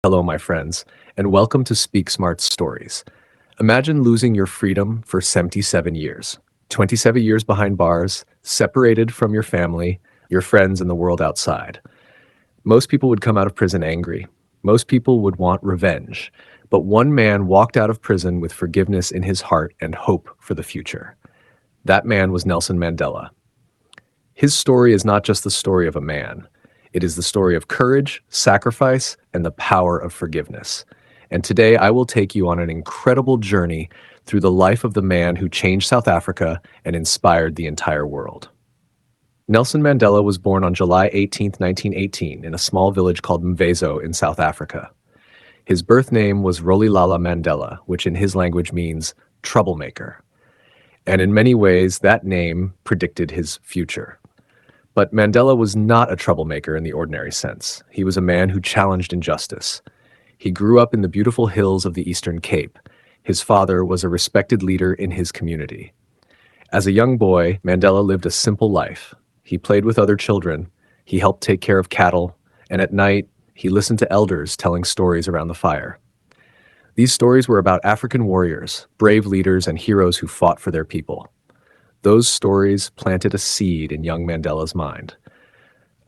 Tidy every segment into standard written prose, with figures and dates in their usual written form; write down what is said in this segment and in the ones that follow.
Hello, my friends, and welcome to SpeakSmart Stories. Imagine losing your freedom for 77 years. 27 years behind bars, separated from your family, your friends, and the world outside. Most people would come out of prison angry. Most people would want revenge. But one man walked out of prison with forgiveness in his heart and hope for the future. That man was Nelson Mandela. His story is not just the story of a man. It is the story of courage, sacrifice, and the power of forgiveness. And today I will take you on an incredible journey through the life of the man who changed South Africa and inspired the entire world. Nelson Mandela was born on July 18, 1918, in a small village called Mvezo in South Africa. His birth name was Rolihlahla Mandela, which in his language means troublemaker. And in many ways, that name predicted his future. But Mandela was not a troublemaker in the ordinary sense. He was a man who challenged injustice. He grew up in the beautiful hills of the Eastern Cape. His father was a respected leader in his community. As a young boy, Mandela lived a simple life. He played with other children, he helped take care of cattle, and at night, he listened to elders telling stories around the fire. These stories were about African warriors, brave leaders, and heroes who fought for their people. Those stories planted a seed in young Mandela's mind,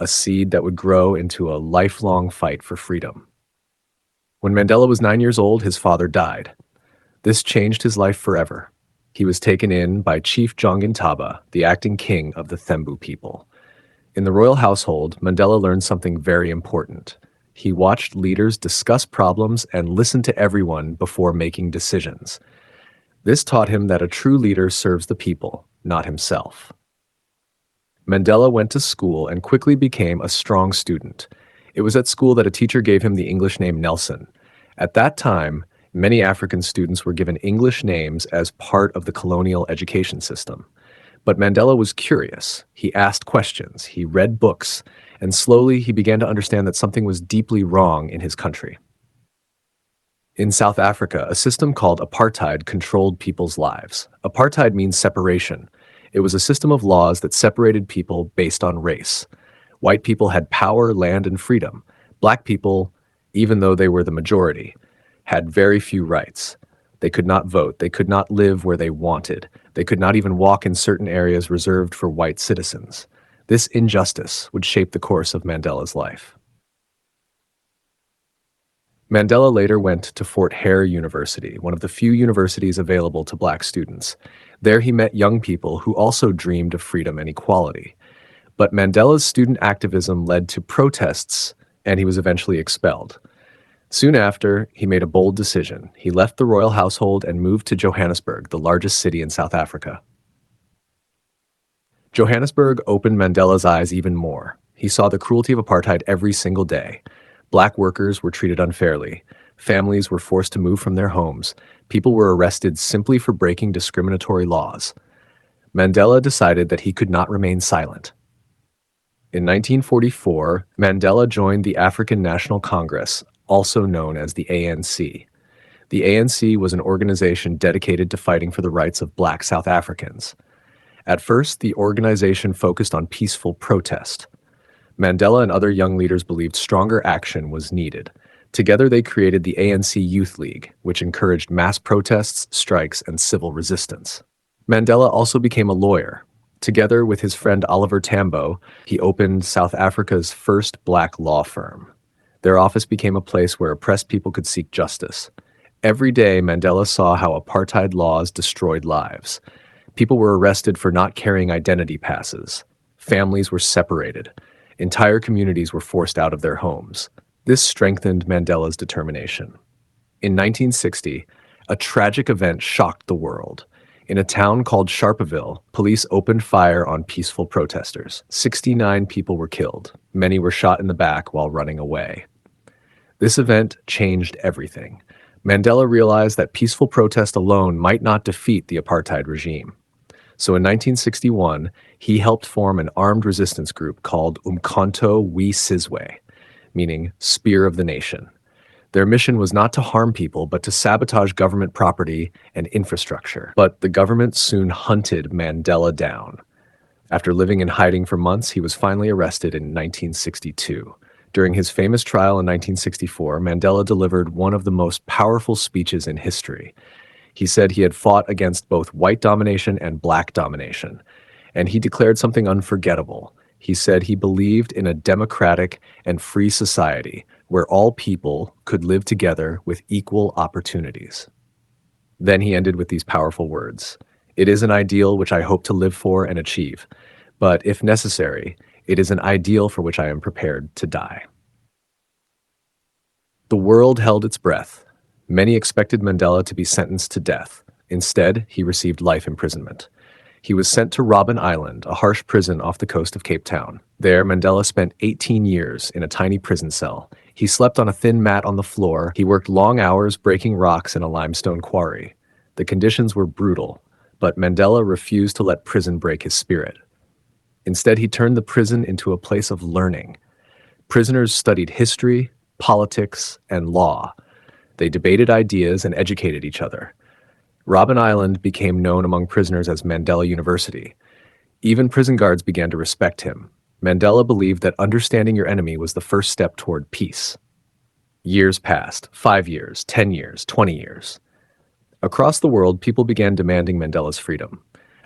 a seed that would grow into a lifelong fight for freedom. When Mandela was 9 years old, his father died. This changed his life forever. He was taken in by Chief Jongintaba, the acting king of the Thembu people. In the royal household, Mandela learned something very important. He watched leaders discuss problems and listened to everyone before making decisions. This taught him that a true leader serves the people, not himself. Mandela went to school and quickly became a strong student. It was at school that a teacher gave him the English name Nelson. At that time, many African students were given English names as part of the colonial education system. But Mandela was curious. He asked questions, he read books, and slowly he began to understand that something was deeply wrong in his country. In South Africa, a system called apartheid controlled people's lives. Apartheid means separation. It was a system of laws that separated people based on race. White people had power, land, and freedom. Black people, even though they were the majority, had very few rights. They could not vote. They could not live where they wanted. They could not even walk in certain areas reserved for white citizens. This injustice would shape the course of Mandela's life. Mandela later went to Fort Hare University, one of the few universities available to black students. There he met young people who also dreamed of freedom and equality. But Mandela's student activism led to protests, and he was eventually expelled. Soon after, he made a bold decision. He left the royal household and moved to Johannesburg, the largest city in South Africa. Johannesburg opened Mandela's eyes even more. He saw the cruelty of apartheid every single day. Black workers were treated unfairly. Families were forced to move from their homes. People were arrested simply for breaking discriminatory laws. Mandela decided that he could not remain silent. In 1944, Mandela joined the African National Congress, also known as the ANC. The ANC was an organization dedicated to fighting for the rights of black South Africans. At first, the organization focused on peaceful protest. Mandela and other young leaders believed stronger action was needed. Together, they created the ANC Youth League, which encouraged mass protests, strikes, and civil resistance. Mandela also became a lawyer. Together with his friend Oliver Tambo, he opened South Africa's first black law firm. Their office became a place where oppressed people could seek justice. Every day, Mandela saw how apartheid laws destroyed lives. People were arrested for not carrying identity passes. Families were separated. Entire communities were forced out of their homes. This strengthened Mandela's determination. In 1960, a tragic event shocked the world. In a town called Sharpeville, police opened fire on peaceful protesters. 69 people were killed. Many were shot in the back while running away. This event changed everything. Mandela realized that peaceful protest alone might not defeat the apartheid regime. So in 1961, he helped form an armed resistance group called Umkhonto we Sizwe, meaning Spear of the Nation. Their mission was not to harm people, but to sabotage government property and infrastructure. But the government soon hunted Mandela down. After living in hiding for months, he was finally arrested in 1962. During his famous trial in 1964, Mandela delivered one of the most powerful speeches in history. He said he had fought against both white domination and black domination, and he declared something unforgettable. He said he believed in a democratic and free society where all people could live together with equal opportunities. Then he ended with these powerful words: "It is an ideal which I hope to live for and achieve, but if necessary, it is an ideal for which I am prepared to die." The world held its breath. Many expected Mandela to be sentenced to death. Instead, he received life imprisonment. He was sent to Robben Island, a harsh prison off the coast of Cape Town. There, Mandela spent 18 years in a tiny prison cell. He slept on a thin mat on the floor. He worked long hours breaking rocks in a limestone quarry. The conditions were brutal, but Mandela refused to let prison break his spirit. Instead, he turned the prison into a place of learning. Prisoners studied history, politics, and law. They debated ideas and educated each other. Robben Island became known among prisoners as Mandela University. Even prison guards began to respect him. Mandela believed that understanding your enemy was the first step toward peace. Years passed, 5 years, 10 years, 20 years. Across the world, people began demanding Mandela's freedom.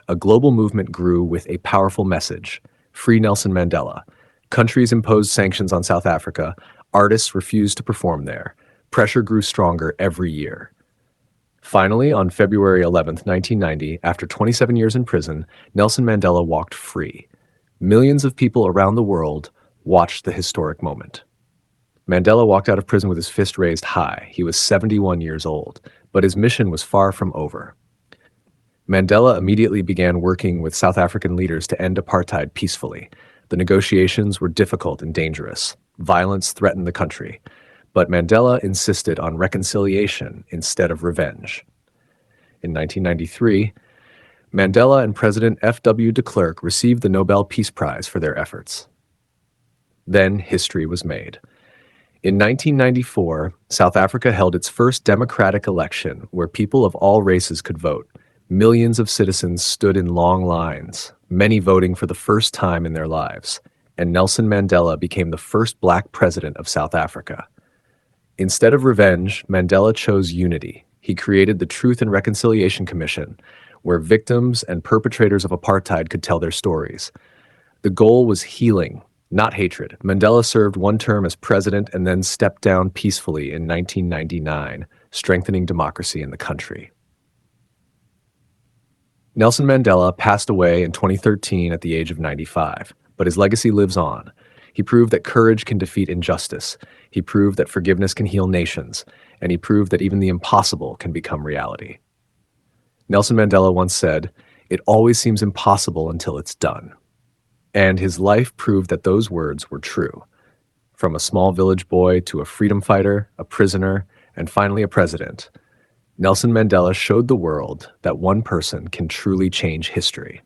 A global movement grew with a powerful message: free Nelson Mandela. Countries imposed sanctions on South Africa. Artists refused to perform there. Pressure grew stronger every year. Finally, on February 11, 1990, after 27 years in prison, Nelson Mandela walked free. Millions of people around the world watched the historic moment. Mandela walked out of prison with his fist raised high. He was 71 years old, but his mission was far from over. Mandela immediately began working with South African leaders to end apartheid peacefully. The negotiations were difficult and dangerous. Violence threatened the country, but Mandela insisted on reconciliation instead of revenge. In 1993, Mandela and President F.W. de Klerk received the Nobel Peace Prize for their efforts. Then history was made. In 1994, South Africa held its first democratic election where people of all races could vote. Millions of citizens stood in long lines, many voting for the first time in their lives, and Nelson Mandela became the first black president of South Africa. Instead of revenge, Mandela chose unity. He created the Truth and Reconciliation Commission, where victims and perpetrators of apartheid could tell their stories. The goal was healing, not hatred. Mandela served one term as president and then stepped down peacefully in 1999, strengthening democracy in the country. Nelson Mandela passed away in 2013 at the age of 95, but his legacy lives on. He proved that courage can defeat injustice. He proved that forgiveness can heal nations, and he proved that even the impossible can become reality. Nelson Mandela once said, "It always seems impossible until it's done." And his life proved that those words were true. From a small village boy to a freedom fighter, a prisoner, and finally a president, Nelson Mandela showed the world that one person can truly change history.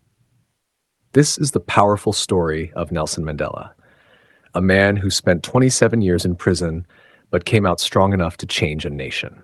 This is the powerful story of Nelson Mandela, a man who spent 27 years in prison but came out strong enough to change a nation.